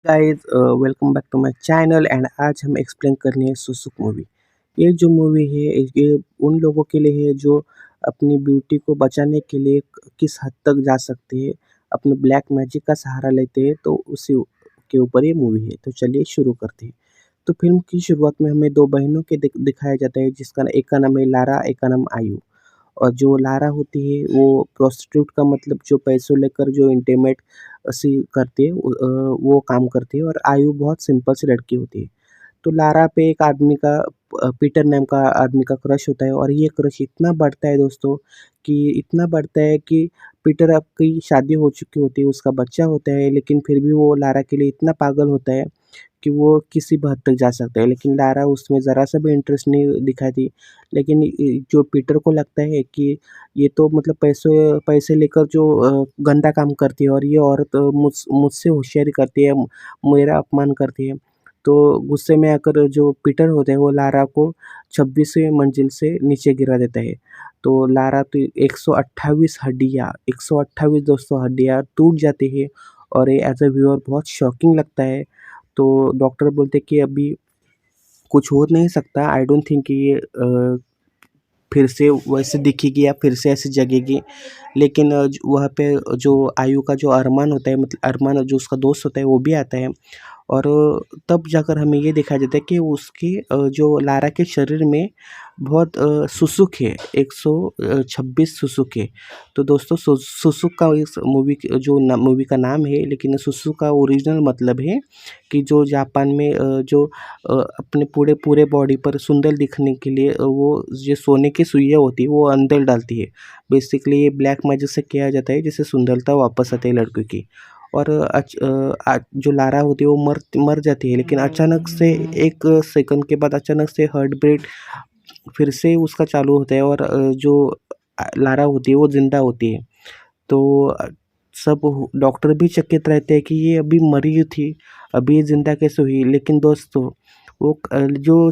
Guys, welcome back to my channel and आज हम explain करने हैं सुसुक मूवी। ये जो मूवी है ये उन लोगों के लिए है जो अपनी ब्यूटी को बचाने के लिए किस हद तक जा सकते हैं, अपने ब्लैक मैजिक का सहारा लेते हैं, तो उसी के ऊपर ये मूवी है। तो चलिए शुरू करते हैं। तो फ़िल्म की शुरुआत में हमें 2 बहनों के दिखाया जाता है, जिसका एक का नाम है लारा, एक का नाम आयु। और जो लारा होती है वो प्रोस्टिट्यूट का मतलब जो पैसों लेकर जो इंटीमेट सी करती है, वो काम करती है। और आयु बहुत सिंपल सी लड़की होती है। तो लारा पे एक आदमी का पीटर नाम का आदमी का क्रश होता है, और ये क्रश इतना बढ़ता है दोस्तों, कि इतना बढ़ता है कि पीटर अब की शादी हो चुकी होती है, उसका बच्चा होता है, लेकिन फिर भी वो लारा के लिए इतना पागल होता है कि वो किसी भी हद तक जा सकता है। लेकिन लारा उसमें ज़रा-सा भी इंटरेस्ट नहीं दिखाती। लेकिन जो पीटर को लगता है कि ये तो मतलब पैसे लेकर जो गंदा काम करती है, और ये औरत मुझसे होशियारी करती है, मेरा अपमान करती है। तो गुस्से में आकर जो पीटर होता है वो लारा को 26वीं मंजिल से नीचे गिरा देता है। तो लारा तो 128 हड्डियाँ 128 दोस्तों हड्डियाँ टूट जाती है, और ये एज़ अ व्यूअर बहुत शॉकिंग लगता है। तो डॉक्टर बोलते हैं कि अभी कुछ हो नहीं सकता, आई डोंट थिंक कि ये फिर से वैसे दिखेगी या फिर से ऐसे जगेगी। लेकिन वहाँ पे जो आयु का जो अरमान होता है, मतलब अरमान जो उसका दोस्त होता है वो भी आता है। और तब जाकर हमें ये दिखाया जाता है कि उसकी जो लारा के शरीर में बहुत सुसुक है, 126 सुसुक है। तो दोस्तों सुसुक का इस मूवी जो मूवी का नाम है, लेकिन सुसुक का ओरिजिनल मतलब है कि जो जापान में जो अपने पूरे पूरे बॉडी पर सुंदर दिखने के लिए वो जो सोने की सुइयाँ होती है वो अंदर डालती है। बेसिकली ये ब्लैक मैजिक से किया जाता है, जिससे सुंदरता वापस आती है लड़कियों की। और जो लारा होती है वो मर जाती है, लेकिन अचानक से 1 सेकंड के बाद अचानक से हार्ट बीट फिर से उसका चालू होता है, और जो लारा होती है वो ज़िंदा होती है। तो सब डॉक्टर भी चकित रहते हैं कि ये अभी मरी ही थी, अभी ये ज़िंदा कैसे हुई? लेकिन दोस्तों वो जो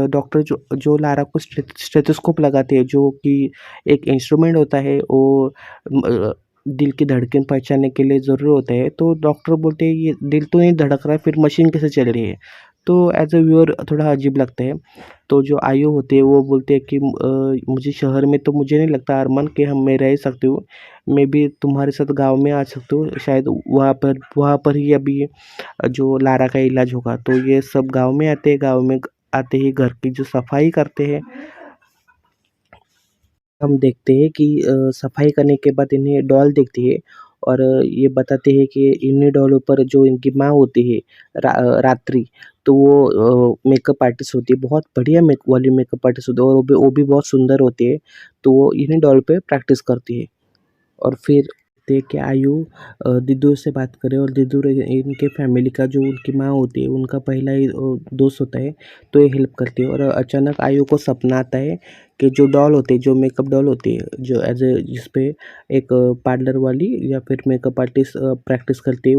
डॉक्टर जो जो लारा को स्टेथोस्कोप लगाते हैं, जो कि एक इंस्ट्रूमेंट होता है, वो दिल की धड़कन पहचानने के लिए ज़रूरी होता है। तो डॉक्टर बोलते हैं ये दिल तो नहीं धड़क रहा है, फिर मशीन कैसे चल रही है? तो एज़ अ व्यूअर थोड़ा अजीब लगता है। तो जो आयु होती है वो बोलते हैं कि मुझे शहर में तो मुझे नहीं लगता अरमान कि हम मैं रह सकती हूँ। मैं भी तुम्हारे साथ गाँव में आ सकती हूँ, शायद वहाँ पर ही अभी जो लारा का इलाज होगा। तो ये सब गाँव में आते हैं, गाँव में आते ही घर की जो सफाई करते हैं। हम देखते हैं कि सफाई करने के बाद इन्हें डॉल दिखती है, और ये बताते हैं कि इन्हीं डॉलों पर जो इनकी माँ होती है, रात्रि, तो वो मेकअप आर्टिस्ट होती है, बहुत बढ़िया मेकअप आर्टिस्ट होती है, और वो भी बहुत सुंदर होती है। तो वो इन्हीं डॉल पे प्रैक्टिस करती है। और फिर देखते कि आयु दिद्दू से बात करे, और दिद्दू इनके फैमिली का जो उनकी माँ होती है उनका पहला ही दोस्त होता है। तो ये हेल्प करती है, और अचानक आयु को सपना आता है कि जो डॉल होती है, जो मेकअप डॉल होती है, जो एज ए जिसपे एक पार्लर वाली या फिर मेकअप आर्टिस्ट प्रैक्टिस करती है,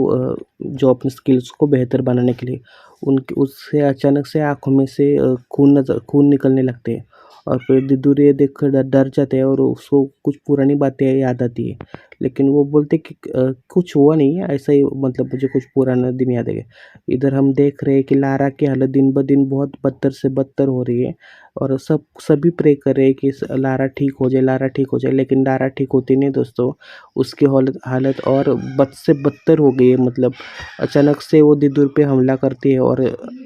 जो अपनी स्किल्स को बेहतर बनाने के लिए, उनकी उससे अचानक से आँखों में से खून निकलने लगते हैं। और फिर दिद्दू ये देखकर डर जाते हैं, और उसको कुछ पुरानी बातें याद आती है। लेकिन वो बोलते कि कुछ हुआ नहीं है, ऐसा ही मतलब मुझे कुछ पुराना दिन याद है। इधर हम देख रहे हैं कि लारा की हालत दिन-ब-दिन बहुत बदतर से बदतर हो रही है, और सभी प्रे कर रहे हैं कि लारा ठीक हो जाए, लारा ठीक हो जाए, लेकिन लारा ठीक होती नहीं दोस्तों। उसकी हालत हालत और बद से बदतर हो गई है। मतलब अचानक से वो दिद्दू पे हमला करती है, और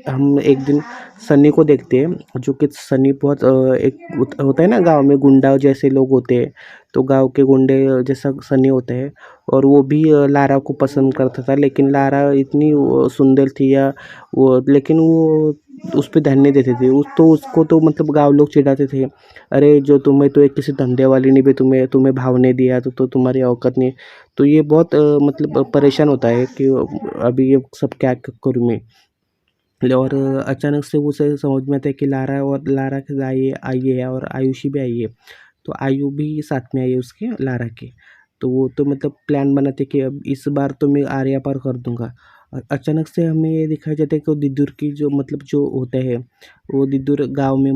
हम एक दिन सनी को देखते हैं, जो कि सनी बहुत एक होता है ना गाँव में गुंडा जैसे लोग होते हैं, तो गाँव के गुंडे जैसा सनी होता है। और वो भी लारा को पसंद करता था, लेकिन लारा इतनी सुंदर थी, या वो लेकिन वो उस पे ध्यान नहीं देते थे। उसको तो मतलब गाँव लोग चिढ़ाते थे, अरे जो तुम्हें तो एक किसी धंधे वाली ने भी तुम्हें तुम्हें भाव नहीं दिया, तो तुम्हारी औकात नहीं। तो ये बहुत मतलब परेशान होता है कि अभी ये सब क्या करूँ मैं। और अचानक से उसे समझ में आता है कि लारा के आई आई है, और आयुषी भी आई है। तो आयु भी साथ में आई है उसके लारा के। तो वो तो मतलब प्लान बनाते कि अब इस बार तो मैं आर्या पार कर दूँगा। और अचानक से हमें ये दिखाई जाता है कि वो दिद्दुर की जो मतलब जो होता है, वो दिद्दुर गाँव में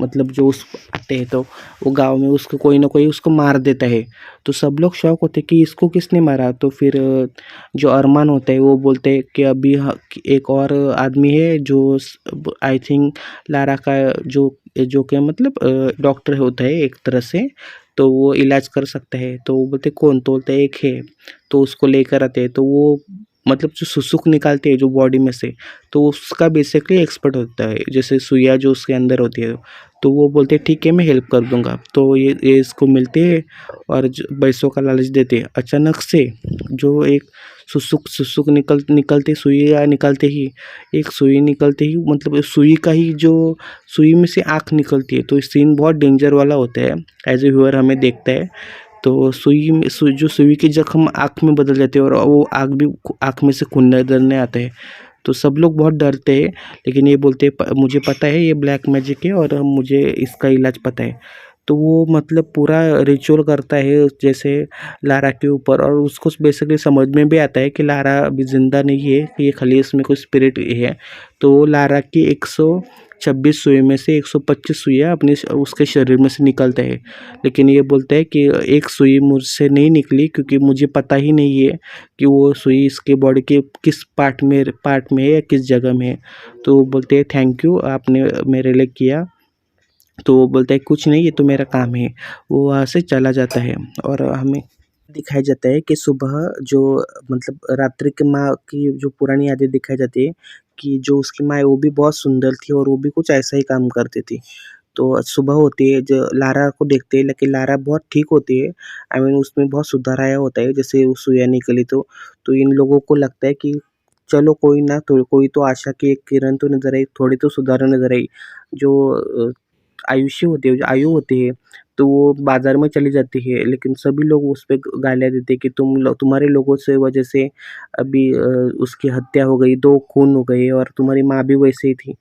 मतलब जो उस आते हैं तो वो गाँव में उसको कोई ना कोई उसको मार देता है। तो सब लोग शॉक होते हैं कि इसको किसने मारा? तो फिर जो अरमान होता है वो बोलते हैं कि अभी एक और आदमी है जो आई थिंक लारा का जो जो क्या मतलब डॉक्टर होता है एक तरह से, तो वो इलाज कर सकता है। तो वो बोलते कौन? तो बोलते एक है। तो उसको लेकर आते हैं, तो वो मतलब जो सुसुक निकालते हैं जो बॉडी में से, तो उसका बेसिकली एक्सपर्ट होता है, जैसे सुइयाँ जो उसके अंदर होती है। तो वो बोलते हैं ठीक है मैं हेल्प कर दूँगा। तो ये इसको मिलते हैं और पैसों का लालच देते हैं। अचानक से जो एक सुसुक निकलते सुइयाँ निकालते ही, एक सुई निकलते ही मतलब सुई का ही जो सुई में से आँख निकलती है। तो सीन बहुत डेंजर वाला होता है, एज ए व्यूअर हमें देखता है। तो सुई के जख्म आँख में बदल जाते हैं और वो आँख में से खून निकलने आता है। तो सब लोग बहुत डरते हैं, लेकिन ये बोलते हैं मुझे पता है ये ब्लैक मैजिक है और मुझे इसका इलाज पता है। तो वो मतलब पूरा रिचुअल करता है जैसे लारा के ऊपर, और उसको बेसिकली समझ में भी आता है कि लारा अभी ज़िंदा नहीं है, कि ये खाली इसमें कोई स्पिरिट है। तो वो लारा की 126 सुई में से 125 सुइयाँ अपने उसके शरीर में से निकलता है। लेकिन ये बोलता है कि एक सुई मुझसे नहीं निकली, क्योंकि मुझे पता ही नहीं है कि वो सुई इसके बॉडी के किस पार्ट में है या किस जगह में है। तो वो बोलते हैं थैंक यू आपने मेरे लिए किया। तो वो बोलता है कुछ नहीं, ये तो मेरा काम है। वो वहाँ से चला जाता है और हमें दिखाया जाता है कि सुबह जो मतलब रात्रि की माँ की जो पुरानी यादें दिखाई जाती है, कि जो उसकी माँ है वो भी बहुत सुंदर थी और वो भी कुछ ऐसा ही काम करती थी। तो सुबह होती है, जो लारा को देखते हैं, लेकिन लारा बहुत ठीक होती है। आई मीन उसमें बहुत सुधार आया होता है, जैसे वो सुइयाँ निकली तो इन लोगों को लगता है कि चलो कोई ना, तो कोई तो आशा की एक किरण तो नज़र आई, थोड़ी तो सुधार नज़र आई। जो आयुष्य होती है, जो आयु होती है, तो वो बाज़ार में चली जाती है, लेकिन सभी लोग उस पे गालियाँ देते हैं कि तुम्हारे लोगों से वजह से अभी उसकी हत्या हो गई, 2 खून हो गए और तुम्हारी माँ भी वैसे ही थी।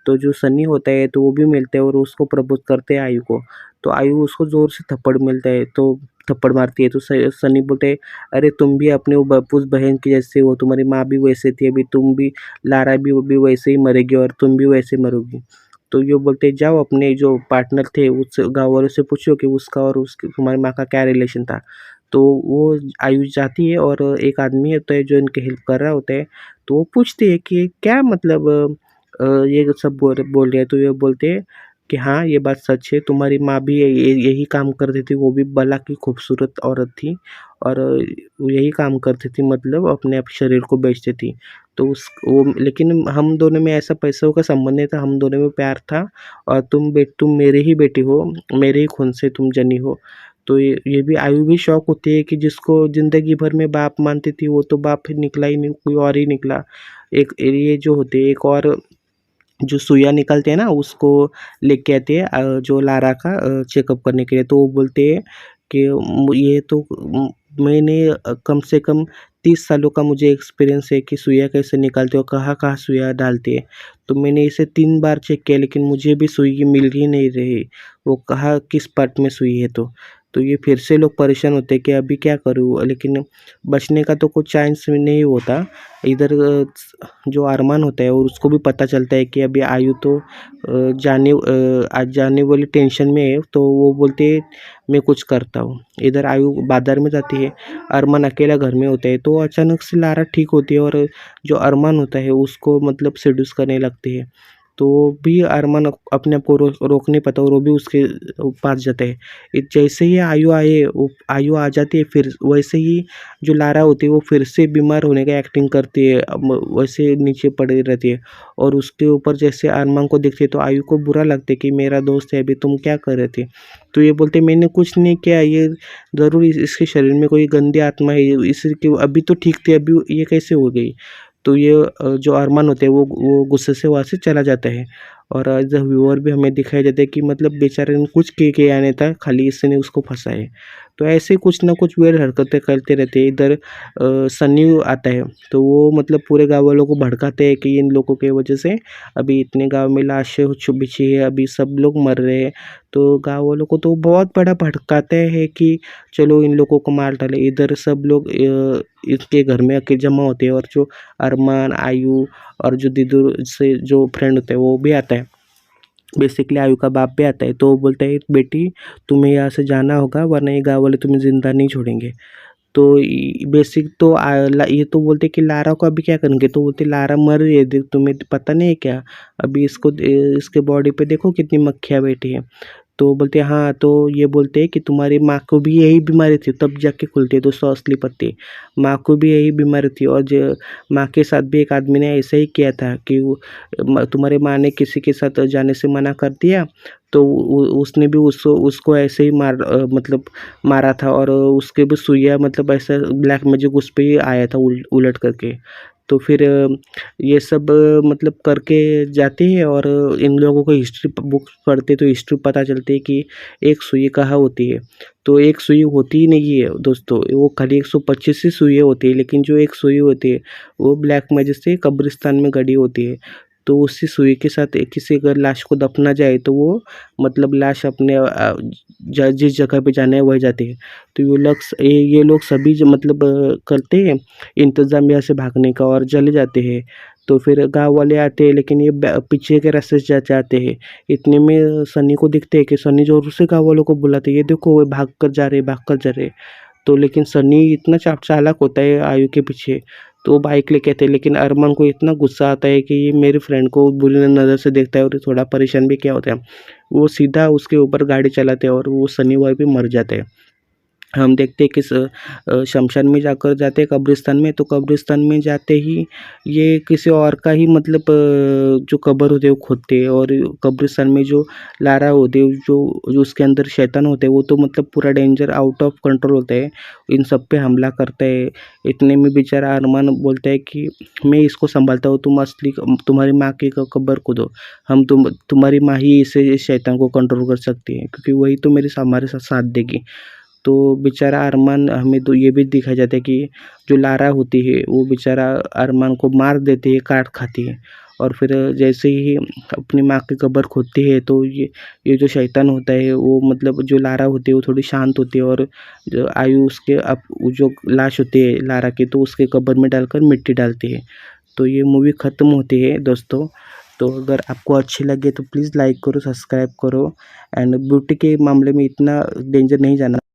तो जो सनी होता है तो वो भी मिलता है और उसको प्रपोज़ करते हैं आयु को। तो आयु उसको ज़ोर से थप्पड़ मिलता है, तो थप्पड़ मारती है, तो सनी बोलते हैं, "अरे तुम भी अपने वो उस बहन की जैसे हो, तुम्हारी माँ भी वैसे थी, अभी तुम भी लारा भी वो भी वैसे ही मरेगी और तुम भी वैसे मरोगी।" तो ये बोलते हैं, "जाओ अपने जो पार्टनर थे उस गाँव वालों से पूछो कि उसका और उसकी तुम्हारी माँ का क्या रिलेशन था।" तो वो आयु जाती है और एक आदमी होता है जो इनकी हेल्प कर रहा होता है, तो वो पूछती है कि क्या मतलब ये सब बोल रहे हैं, तो ये बोलते हैं कि हाँ, ये बात सच है, तुम्हारी माँ भी यही काम करती थी, वो भी भला की खूबसूरत औरत थी और यही काम करती थी, मतलब अपने आप शरीर को बेचती थी। तो उस वो लेकिन हम दोनों में ऐसा पैसों का संबंध नहीं था, हम दोनों में प्यार था और तुम मेरी ही बेटी हो, मेरे ही खून से तुम जनी हो। तो ये भी आयु भी शॉक होती है कि जिसको ज़िंदगी भर में बाप मानती थी, वो तो बाप फिर निकला ही नहीं, कोई और ही निकला। एक ये जो होते हैं, एक और जो सुइयाँ निकलते हैं ना, उसको लेके आते हैं जो लारा का चेकअप करने के लिए। तो वो बोलते हैं कि ये तो मैंने कम से कम 30 सालों का मुझे एक्सपीरियंस है कि सुइयाँ कैसे निकालते हो, कहाँ-कहाँ सुइयाँ डालते हैं। तो मैंने इसे 3 बार चेक किया, लेकिन मुझे भी सुई मिल ही नहीं रही। वो कहाँ किस पार्ट में सुई है तो ये फिर से लोग परेशान होते हैं कि अभी क्या करूँ? लेकिन बचने का तो कुछ चांस नहीं होता। इधर जो अरमान होता है और उसको भी पता चलता है कि अभी आयु तो आज जाने वाली टेंशन में है, तो वो बोलते हैं मैं कुछ करता हूँ। इधर आयु बाज़ार में जाती है, अरमान अकेला घर में होता है, तो अचानक से लारा ठीक होती है और जो अरमान होता है उसको मतलब सेड्यूस करने लगती है। तो भी अरमान अपने आप को रोक नहीं पाता और वो भी उसके पास जाता है। जैसे ही आयु आ जाती है, फिर वैसे ही जो लारा होती है वो फिर से बीमार होने का एक्टिंग करती है, वैसे नीचे पड़ी रहती है और उसके ऊपर जैसे अरमान को देखती है तो आयु को बुरा लगता है कि मेरा दोस्त है, अभी तुम क्या कर रहे थे? तो ये बोलते मैंने कुछ नहीं किया, ये ज़रूर इसके शरीर में कोई गंदी आत्मा है, इसकी अभी तो ठीक थी, अभी ये कैसे हो गई? तो ये जो अरमान होते हैं वो गुस्से से वहाँ से चला जाता है और एज अ व्यूअर भी हमें दिखाई देता है कि मतलब बेचारे ने कुछ किया नहीं था, खाली इसने उसको फंसा है। तो ऐसे कुछ ना कुछ वेयर हरकतें करते रहते हैं। इधर सन्नी आता है, तो वो मतलब पूरे गाँव वालों को भड़काते हैं कि इन लोगों की वजह से अभी इतने गाँव में लाशें बिछी है, अभी सब लोग मर रहे हैं। तो गाँव वालों को तो बहुत बड़ा भड़काते हैं कि चलो इन लोगों को मार डाले। इधर सब लोग इसके घर में आके जमा होते हैं, और जो अरमान, आयु और जो दीदू से जो फ्रेंड होता है वो भी आता है। बेसिकली आयु का बाप भी आता है, तो वो बोलता है बेटी तुम्हें यहाँ से जाना होगा, वरना ये गाँव वाले तुम्हें ज़िंदा नहीं छोड़ेंगे। तो बेसिक तो ये तो बोलते कि लारा को अभी क्या करेंगे, तो बोलते लारा मर रही है, तुम्हें पता नहीं है क्या? अभी इसको इसके बॉडी पे देखो कितनी मक्खियाँ बैठी हैं। तो बोलते हैं हाँ, तो ये बोलते हैं कि तुम्हारी माँ को भी यही बीमारी थी, तब जाके खुलती है दोस्तों असली पत्ती। माँ को भी यही बीमारी थी, और माँ के साथ भी एक आदमी ने ऐसा ही किया था कि तुम्हारे माँ ने किसी के साथ जाने से मना कर दिया, तो उसने भी उसको उसको ऐसे ही मतलब मारा था, और उसके भी सुइयाँ मतलब ऐसा ब्लैक मैजिक उस पे ही आया था उलट करके। तो फिर ये सब मतलब करके जाती है, और इन लोगों को हिस्ट्री बुक पढ़ते तो हिस्ट्री पता चलती है कि एक सुई कहाँ होती है। तो एक सुई होती ही नहीं है दोस्तों, वो खाली 125 ही सुइयाँ होती है, लेकिन जो एक सुई होती है वो ब्लैक मैजिक से कब्रिस्तान में गड़ी होती है। तो उसी सुई के साथ किसी अगर लाश को दफना जाए, तो वो मतलब लाश अपने जिस जगह पे जाना है वही जाती है। तो ये लोग सभी जो मतलब करते हैं इंतज़ाम यहाँ से भागने का, और चले जाते हैं। तो फिर गाँव वाले आते हैं, लेकिन ये पीछे के रास्ते से जाते हैं। इतने में सनी को दिखते हैं कि सनी ज़ोर से गाँव वालों को बुलाते हैं, ये देखो वो भाग कर जा रहे, भाग कर जा रहे। तो लेकिन सनी इतना चालाक होता है आयु के पीछे, तो वो बाइक लेके आते हैं, लेकिन अरमान को इतना गुस्सा आता है कि ये मेरे फ्रेंड को बुरी नज़र से देखता है, और थोड़ा परेशान भी किया होता है। वो सीधा उसके ऊपर गाड़ी चलाते हैं, और वो सनी वहीं पे मर जाते हैं। हम देखते हैं कि शमशान में जाकर जाते हैं कब्रिस्तान में, तो कब्रिस्तान में जाते ही ये किसी और का ही मतलब जो कब्र होते हैं वो खोदते हैं, और कब्रिस्तान में जो लारा होते हैं, जो उसके अंदर शैतान होते हैं, वो तो मतलब पूरा डेंजर आउट ऑफ कंट्रोल होता है, इन सब पे हमला करता है। इतने में बेचारा अरमान बोलता है कि मैं इसको संभालता हूँ, तुम असली तुम्हारी माँ की कब्र खोदो, तुम्हारी माँ ही इसे शैतान को कंट्रोल कर सकती है, क्योंकि वही तो मेरे हमारे साथ साथ देगी। तो बेचारा अरमान हमें तो ये भी दिखाया जाता है कि जो लारा होती है वो बेचारा अरमान को मार देती है, काट खाती है। और फिर जैसे ही अपनी माँ की कब्र खोदती है, तो ये जो शैतान होता है वो मतलब जो लारा होती है वो थोड़ी शांत होती है, और जो आयु उसके जो लाश होती है लारा की, तो उसके कब्र में डालकर मिट्टी डालती है। तो ये मूवी ख़त्म होती है दोस्तों। तो अगर आपको अच्छी लगे तो प्लीज़ लाइक करो, सब्सक्राइब करो, एंड ब्यूटी के मामले में इतना डेंजर नहीं जाना।